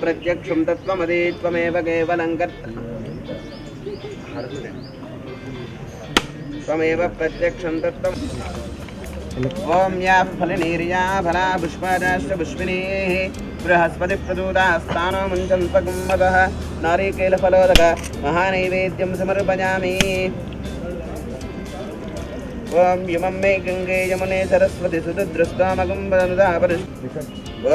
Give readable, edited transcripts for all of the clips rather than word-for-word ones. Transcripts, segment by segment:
प्रत्यक्षं तत्त्वमदि त्वमेव केवलं त्वमेव प्रत्यक्षं तत्त्वम् ओम या फलनीर्या फला पुष्पादाश्च पुष्पिनीः बृहस्पति प्रचोदास्तानो मुञ्चन्तकुम्भकः नारिकेलफलोदक महानैवेद्यं समर्पयामि। ओम यमं मे गंगे यमुने सरस्वती सुदृष्टामकुम्भदनुदापरि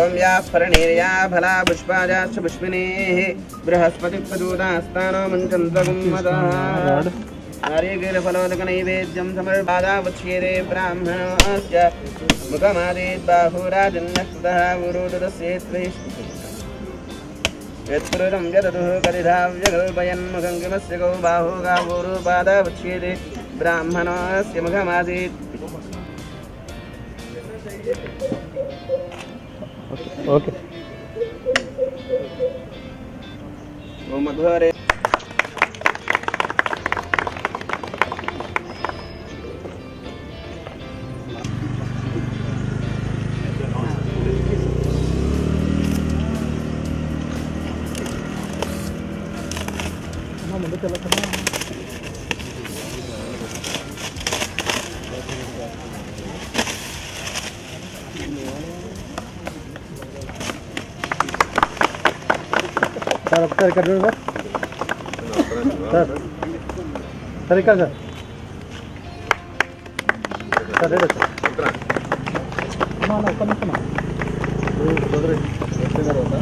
ओम या फलनीर्या फला पुष्पादाश्च पुष्पिनीः बृहस्पति प्रचोदास्तानो मुञ्चन्तकुम्भकः नारिकेलफलोदक नैवेद्यं समर्पयामि। ब्राह्मणस्य मुखमादेत् बाहुराजन्नस्तः गुरुदस्येत्वै यत्पुरुषं यदतुः कलिधाव्यकल्पयन्मुखं किमस्य गौ बाहु गावोरुपादावच्छेदे ब्राह्मणस्य मुखमादेत्। ओके ओम मधुरे सर सर कर दो सर सर कर सर सर दे सर ना ना कम कम दोदरे किधर होता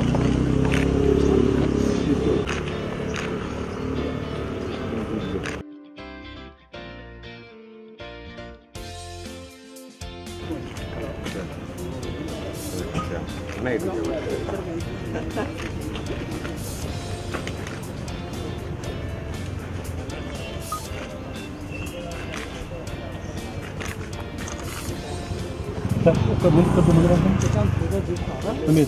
नहीं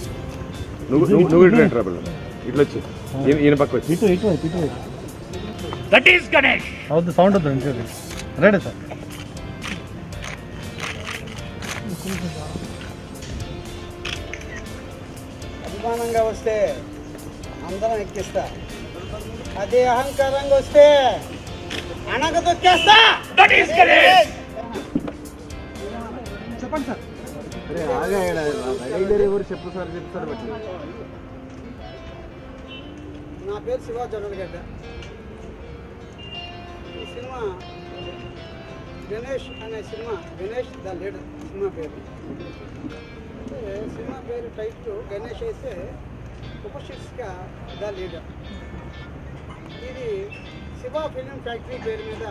సౌండ్ వద్దు రెడీ సార్ అభిమానంగా వస్తే అందరం ఎక్కిస్తా, అదే అహంకారంగా వస్తే అనగ దొక్కేస్తా. చెప్పండి సార్. చెప్పు సార్ చెప్తారు. నా పేరు శివ జొన్నలగడ్డ. ఈ సినిమా గణేష్ అనే cinema, Ganesh the leader cinema పేరు. అంటే సినిమా పేరు టైటిల్ గణేష్ అయితే ఉపశీర్షిక ద లీడర్. ఇది శివ ఫిలిం ఫ్యాక్టరీ పేరు మీద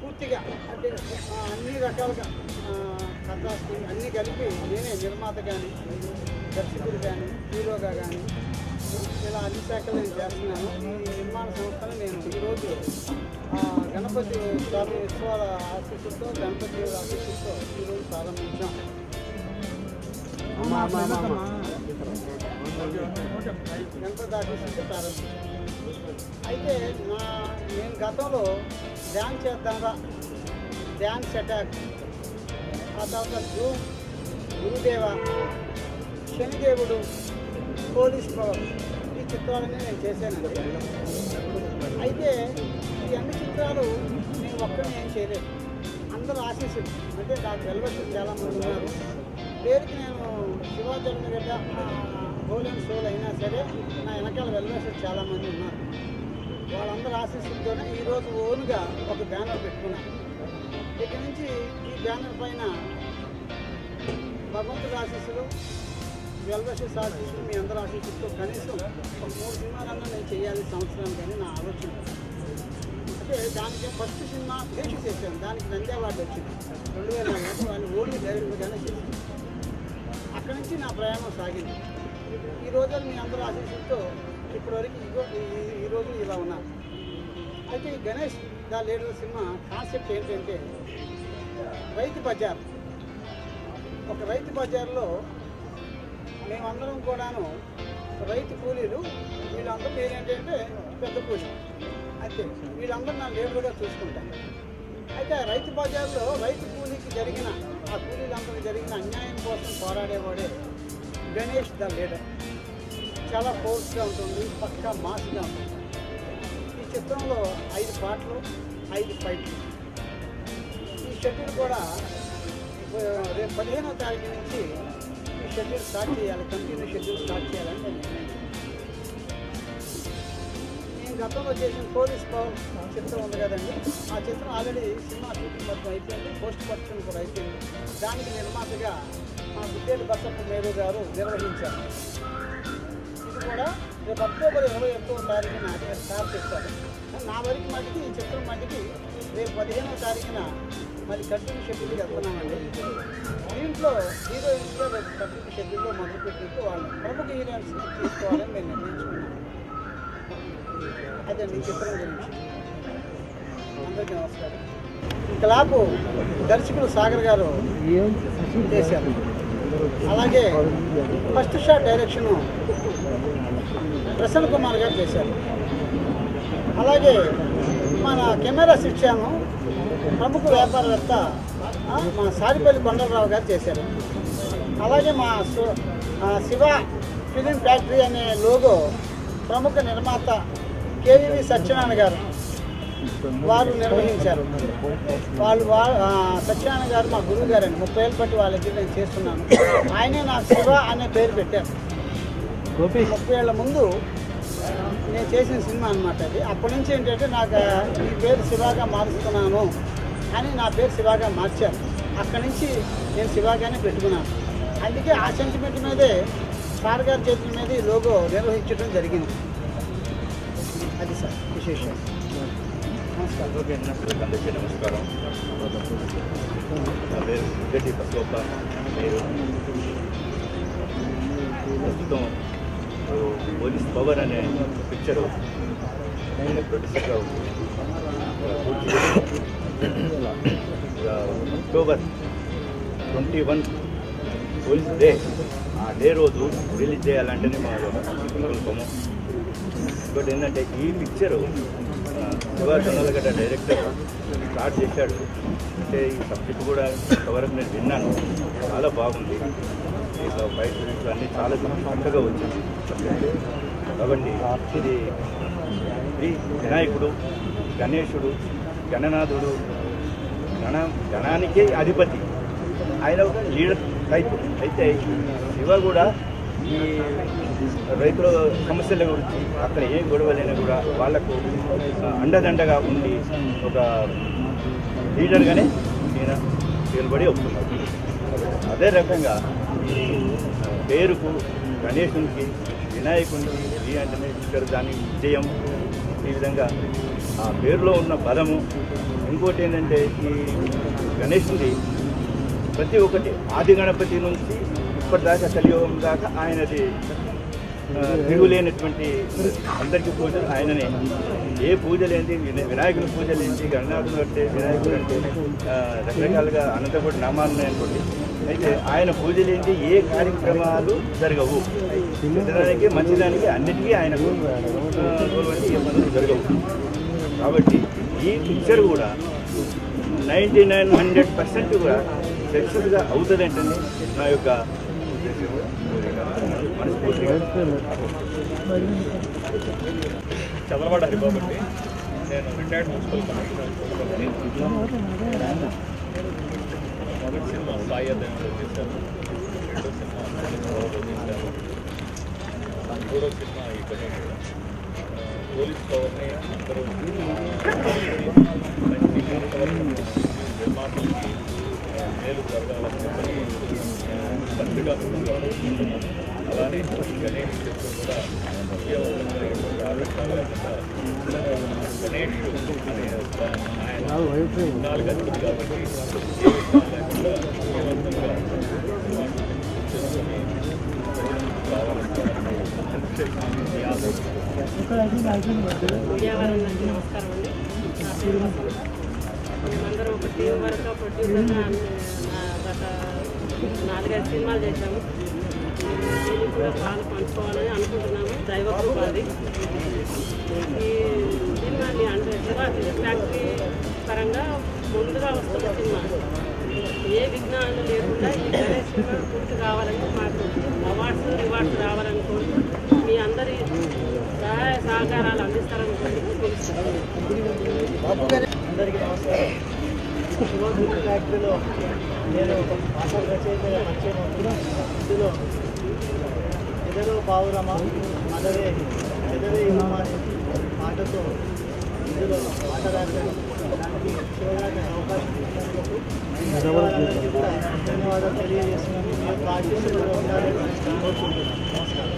పూర్తిగా అంటే అన్ని రకాలుగా కథాస్తి అన్నీ కలిపి నేనే నిర్మాత కానీ దర్శకుడు కానీ హీరోగా కానీ ఇలా అన్ని శాఖలు నేను చేస్తున్నాను. ఈ నిర్మాణ సంస్థను నేను ఈరోజు గణపతి స్వామి ఉత్సవాల ఆశీస్సులతో, గణపతి ఆశీస్సులతో ఈరోజు ప్రారంభించాం. గణపతి ఆశీస్సులతో ప్రారంభించాం. అయితే నేను గతంలో డ్యాన్స్ చేద్దాంరా, డ్యాన్స్ అటాక్, ఆ తర్వాత గురుదేవ, శనిదేవుడు, పోలీస్ పవర్, ఈ చిత్రాలన్నీ నేను చేశానండి. అయితే ఈ అన్ని చిత్రాలు నేను ఒక్కరిని ఏం చేయలేదు, అందరూ ఆశీస్సులు. అంటే నాకు వెల్వెషన్ చాలామంది ఉన్నారు. పేరుకి నేను శివాజీ హోల్ అండ్ సోల్ అయినా సరే నా వెనకాల వెల్వెషన్ చాలామంది ఉన్నారు. వాళ్ళందరూ ఆశీస్సులతోనే ఈరోజు ఓన్గా ఒక బ్యానర్ పెట్టుకున్నాను. ఇక్కడి నుంచి ఈ బ్యానర్ పైన భగవంతుడి ఆశీస్సులు, వెల్వెషస్ ఆశీస్సులు, మీ అందరూ ఆశీస్సులతో కనీసం ఒక 3 సినిమాలన్నా నేను చేయాలి సంవత్సరానికి అని నా ఆలోచన. అంటే దానికి ఫస్ట్ సినిమా దేశం చేశాను, దానికి నంది అవార్డు వచ్చింది 2004. వాళ్ళు ఓన్లీ డైరెక్టర్గానే చేశాను. అక్కడి నుంచి నా ప్రయాణం సాగింది. ఈ రోజు మీ అందరూ ఆశీస్సులతో ఇప్పటివరకు ఈరోజు ఇలా ఉన్నారు. అయితే ఈ Ganesh the leader cinema concept ఏంటంటే రైతు బజార్. ఒక రైతు బజార్లో మేమందరం కూడాను రైతు కూలీలు, వీళ్ళందరూ పేరు ఏంటంటే పెద్ద కూలీ. అయితే వీళ్ళందరూ నా లీడర్గా చూసుకుంటాను. అయితే రైతు బజార్లో రైతు కూలీకి జరిగిన, ఆ కూలీలందరికీ జరిగిన అన్యాయం కోసం పోరాడేవాడే గణేష్ ద లీడర్. చాలా ఫోర్స్గా ఉంటుంది, పక్కా మాస్గా ఉంటుంది. ఈ చిత్రంలో 5 పాటలు, 5 ఫైట్లు. ఈ షెడ్యూల్ కూడా రేపు 15వ తారీఖు నుంచి ఈ షెడ్యూల్ స్టార్ట్ చేయాలి, కంటిన్యూ షెడ్యూల్ స్టార్ట్ చేయాలని నేను నిర్ణయించాను. నేను గతంలో చేసిన పోలీస్ పవర్ చిత్రం ఉంది కదండి, ఆ చిత్రం ఆల్రెడీ సినిమా షూటింగ్ మొత్తం అయిపోయింది, పోస్ట్ ప్రొడక్షన్ కూడా అయిపోయింది. దానికి నిర్మాతగా మా గుడ్డేటి బసప్ప మేరు గారు నిర్వహించారు. ఇది కూడా రేపు అక్టోబర్ 21వ తారీఖున స్టార్ట్ చేస్తారు. నా వరకు మటుకి ఈ చిత్రం మటుకి రేపు 15వ తారీఖున మరి కంటిన్యూ షెడ్యూల్కి వెళ్తున్నామండి. దీంట్లో హీరోయిన్స్లో రేపు కంటిన్యూ షెడ్యూల్లో మొదలుపెట్టి వాళ్ళు ప్రముఖ హీరోయిన్స్ తీసుకోవాలని మేము నిర్ణయించుకున్నాం. అదండి ఈ చిత్రం గురించి. అందరికీ నమస్కారం. ఈ క్లాపు దర్శకులు సాగర్ గారు చేశారు. అలాగే first shot direction Prasanna Kumar గారు చేశారు. అలాగే మన కెమెరా శిక్షను ప్రముఖ వ్యాపారవేత్త మా సారిపల్లి కొండలరావు గారు చేశారు. అలాగే మా శివ ఫిలిం ఫ్యాక్టరీ అనే లోగో ప్రముఖ నిర్మాత కేవీవి సత్యనారాయణ గారు వారు నిర్వహించారు. సత్యనారాయణ గారు మా గురువు గారండి, 30 ఏళ్ళ బట్టి వాళ్ళ దగ్గర నేను చేస్తున్నాను. ఆయనే నాకు శివ అనే పేరు పెట్టారు. 30 ఏళ్ల ముందు నేను చేసిన సినిమా అనమాట అది. అప్పటి నుంచి ఏంటంటే నాకు ఈ పేరు శివగా మారుస్తున్నాను అని నా పేరు శివగా మార్చారు. అక్కడి నుంచి నేను శివగానే పెట్టుకున్నాను. అందుకే ఆ సెంటిమెంట్ మీదే సార్ గారి చేతుల మీద ఈ లోగో నిర్వహించడం జరిగింది. అది సార్ విశేషం. నమస్కారం. అందరికీ నమస్కారం. నా పేరు గుడ్డేటి బసప్ప మేరు. ప్రస్తుతం పోలీస్ పవర్ అనే పిక్చరు నేను ప్రొడ్యూసర్గా అక్టోబర్ 21 పోలీస్ డే, ఆ డే రోజు రిలీజ్ చేయాలంటేనే మా సంకల్పము. బట్ ఏంటంటే ఈ picture Shiva Jonnalagadda director start చేశాడు. అంటే ఈ సబ్జెక్ట్ కూడా ఇంతవరకు నేను విన్నాను, చాలా బాగుంది. ఇట్లా బయట అన్నీ చాలా చక్కగా వచ్చింది సబ్జెక్ట్. కాబట్టి ఇది శ్రీ వినాయకుడు, గణేశుడు, గణనాథుడు, గణానికే అధిపతి, ఆయన ఒక లీడర్ టైప్. అయితే శివ కూడా ఈ రైతుల సమస్యల గురించి అక్కడ ఏం గొడవలైనా కూడా వాళ్లకు అండదండగా ఉండి ఒక లీడర్గానే ఈయన నిలబడి వస్తున్నారు. అదే రకంగా ఈ పేరుకు గణేశునికి, వినాయకునికి ఈ అంటేనే ఇక్కడ దాని విజయం. ఈ విధంగా ఆ పేరులో ఉన్న బలము. ఇంకోటి ఏంటంటే ఈ గణేశుడి ప్రతి ఒక్కటి ఆది గణపతి నుంచి ఇప్పటిదాకా కలియుగం దాకా ఆయనది తిరుగులేనటువంటి అందరికీ పూజలు ఆయననే. ఏ పూజలు ఏంటి, వినాయకుని పూజలు ఏంటి, గణనాథుడు అంటే వినాయకుడు అంటే రకరకాలుగా అనంతపురం నామాలు అనుకోండి. అయితే ఆయన పూజలు ఏంటి, ఏ కార్యక్రమాలు జరగవు, తినడానికి మంచిదానికి అన్నిటికీ ఆయన ఏ పనులు జరగవు. కాబట్టి ఈ పిక్చర్ కూడా 99-100% కూడా సక్సెస్గా అవుతుందంటే నా యొక్క మనస్ఫూర్తిగా. చదలవాడ హరిబాబు అండి. నేను రిటైర్డ్ మున్సిపల్ కమిషనర్. మొదటి సినిమా సాయి అధ్యయనంలో చేశాను, రెండో సినిమా చేశాను, మూడో సినిమా ఈ గణేష్. పోలీస్ పవర్ని అందరూ నిర్మాతలకి మేలు జరగాలని చెప్పని పత్రికా అలానే గణేష్ చెప్తూ కూడా విజయవంతమైనటువంటి ఆలోచన గణేష్ అనే ఆయన 4 అధిపతి కాబట్టి ఏ విషయం లేకుండా విజయవంతంగా విజయవాడ నుంచి నమస్కారం అండి. నా పేరు మేమందరం ఒక టీం వరకు ప్రొడ్యూసర్గా గత 4-5 సినిమాలు చేశాము. దీనికి కూడా పాలు పంచుకోవాలని అనుకుంటున్నాము. దైవకృపాది ఈ సినిమాని అంటే శివ ఫ్యాక్టరీ పరంగా ముందుగా వస్తున్న సినిమా. ఏ విఘ్నాలు లేకుండా ఈ గణేష్ పూర్తి కావాలని మాకు అవార్డ్స్ రివార్డ్స్ రావాలని కోరుతూ మీ సహకారాలు అందిస్తారని అందరికీ నమస్కారం. ఈరోజు ఫ్యాక్టరీలో నేను ఒక పాటల రచయితగా పరిచయం అవుతున్నా. ఇందులో ఎదరో పావురమ అదవే ఎదవే యువమాని పాటతో ఇందులో పాట రాశాను. దానికి శివగారికి అవకాశం ఇచ్చినందుకు ధన్యవాదాలకి కూడా ధన్యవాదాలు తెలియజేస్తున్నాను. మీ యొక్క ఆశీస్సులు ఉండాలని కోరుకుంటున్నాను. నమస్కారం.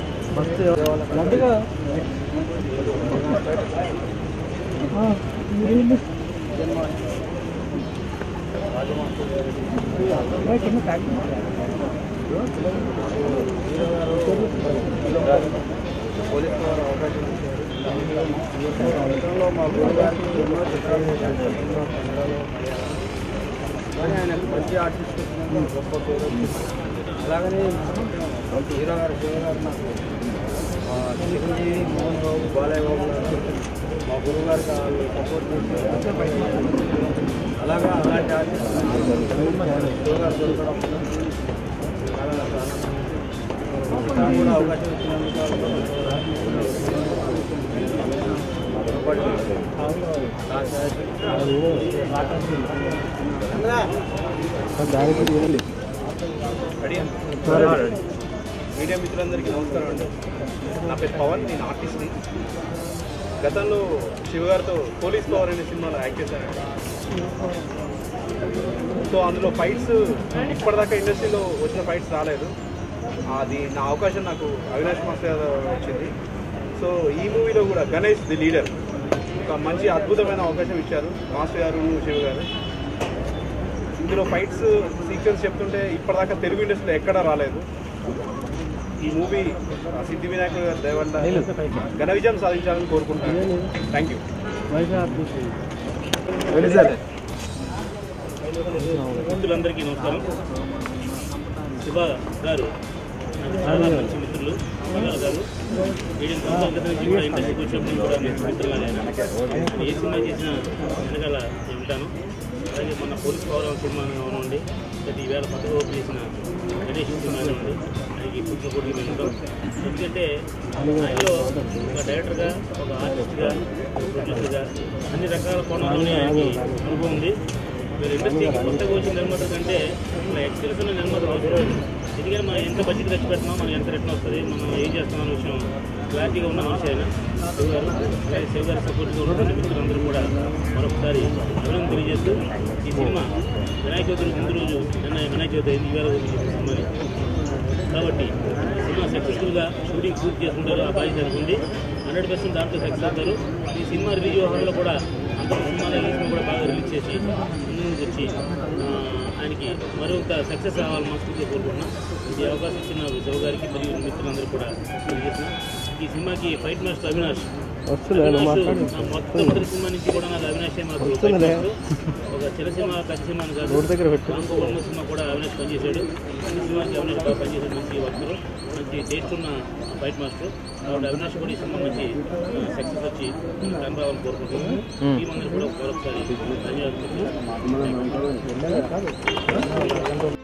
పోలీసు వారు అవకాశం ఇచ్చారు. గతంలో మా గురుగారికి ఎన్నో చిత్రాలు చేశారు. ఎన్నో కన్నడలో కానీ ఆయన మంచి ఆర్టిస్ట్ గొప్ప పేరు. అలాగనే హీరో గారు శివగారు నాకు చిరంజీవి, మోహన్ బాబు, బాలయ్య బాబు గారు మా గురువు గారికి వాళ్ళు సపోర్ట్ చేశారు. అలాగా అలాంటి ఆర్టిస్ట్ శివగారు దొరకడం చాలా నాకు ఆనందం. కూడా అవకాశం ఇచ్చినందుకు మీడియా మిత్రులందరికీ నమస్కారం అండి. నా పేరు పవన్, నేను ఆర్టిస్ట్ని. గతంలో శివగారితో పోలీస్ పవర్ అనే సినిమాలో యాక్ట్ చేశాను. సో అందులో ఫైట్స్ ఇప్పటిదాకా ఇండస్ట్రీలో వచ్చిన ఫైట్స్ రాలేదు. అది నా అవకాశం నాకు అవినాష్ మాస్టర్ గారు వచ్చింది. సో ఈ మూవీలో కూడా గణేష్ ది లీడర్ ఒక మంచి అద్భుతమైన అవకాశం ఇచ్చారు మాస్టర్ గారు, శివ గారు. ఇందులో ఫైట్స్ సీక్వెన్స్ చెప్తుంటే ఇప్పటిదాకా తెలుగు ఇండస్ట్రీలో ఎక్కడా రాలేదు. ఈ మూవీ సిద్ధి వినాయకుడు గారి దయ వల్ల ఘన విజయం సాధించాలని కోరుకుంటున్నాను. Thank you. మిత్రులందరికీ నమస్కారం. శివ గారు నాకు చాలా మంచి మిత్రులు. శివగారు గారు 7 సంవత్సరాల క్రితం నుంచి కూడా ఇండస్ట్రీకి వచ్చినప్పుడు కూడా మిత్రులాగా ఏ సినిమా చేసినా వెనకాల నేను ఉంటాను. అలాగే మన పోలీస్ పవర్ సినిమా ఉండి ప్రతి ఈవేళ కొత్తగా ఓపెన్ చేసిన గణేష్ సినిమా ఉండి ఆయనకి పుట్టిన కోటికి మేము ఉంటాం. ఎందుకంటే ఆయనలో ఒక డైరెక్టర్గా, ఒక ఆర్టిస్ట్గా, ప్రొడ్యూసర్గా అన్ని రకాల కోణాల్లోనే ఆయనకి అనుభవం ఉంది. మీరు ఇండస్ట్రీకి కొత్తగా వచ్చిన నిర్మాత కంటే మన ఎక్స్పీరియన్స్ ఉన్న నిర్మాత అవసరం. ఎందుకంటే మనం ఎంత బడ్జెట్ ఖర్చు పెడుతున్నాం, మనం ఎంత రిటర్న్ వస్తుంది, మనం ఏం చేస్తున్నాం అనే విషయం క్లారిటీగా ఉన్న మనిషి అయినా శివ గారు. అలాగే శివ గారి సపోర్ట్గా ఉన్న మిత్రులందరూ కూడా మరొకసారి అభినందన తెలియజేస్తూ ఈ సినిమా వినాయక చవితి ముందు రోజు వినాయక చవితి అయింది, ఈవేళ సినిమాని కాబట్టి సినిమా సక్సెస్ఫుల్గా షూటింగ్ పూర్తి చేసుకుంటారు. ఆ బాధ్యత ఉంది. 100% దాంట్లో సక్సెస్ అవుతారు. ఈ సినిమా రిలీజ్ వ్యవహారంలో కూడా అందరూ సినిమాలో రిలీజ్ని కూడా బాగా రిలీజ్ చేసి ముందుకు వచ్చి ఆయనకి మరొక సక్సెస్ రావాలని మనస్ఫూర్తిగా కోరుకుంటున్నాం. ఈ అవకాశం ఇచ్చిన శివ గారికి మరియు మిత్రులందరూ కూడా తెలియజేస్తున్నాం. ఈ సినిమాకి ఫైట్ మాస్టర్ అవినాష్ మొట్టమొదటి సినిమా నుంచి కూడా నాకు అవినాష్ మాకు ఒక చిన్న సినిమా, పెద్ద సినిమా కాదు, రాంకోవరం సినిమా కూడా అవినాష్ పనిచేశాడు. ఈ సినిమాకి అవినాష్ బాగా పనిచేశాడు. మంచి వర్కరు, మంచి టేస్ట్ ఉన్న ఫైట్ మాస్టర్. కాబట్టి అవినాష్ కూడా ఈ సినిమా మంచి సక్సెస్ వచ్చి కనరావాలని కోరుకుంటున్నాను. ఈ మందరూ కూడా మరొకసారి ధన్యవాదాలు.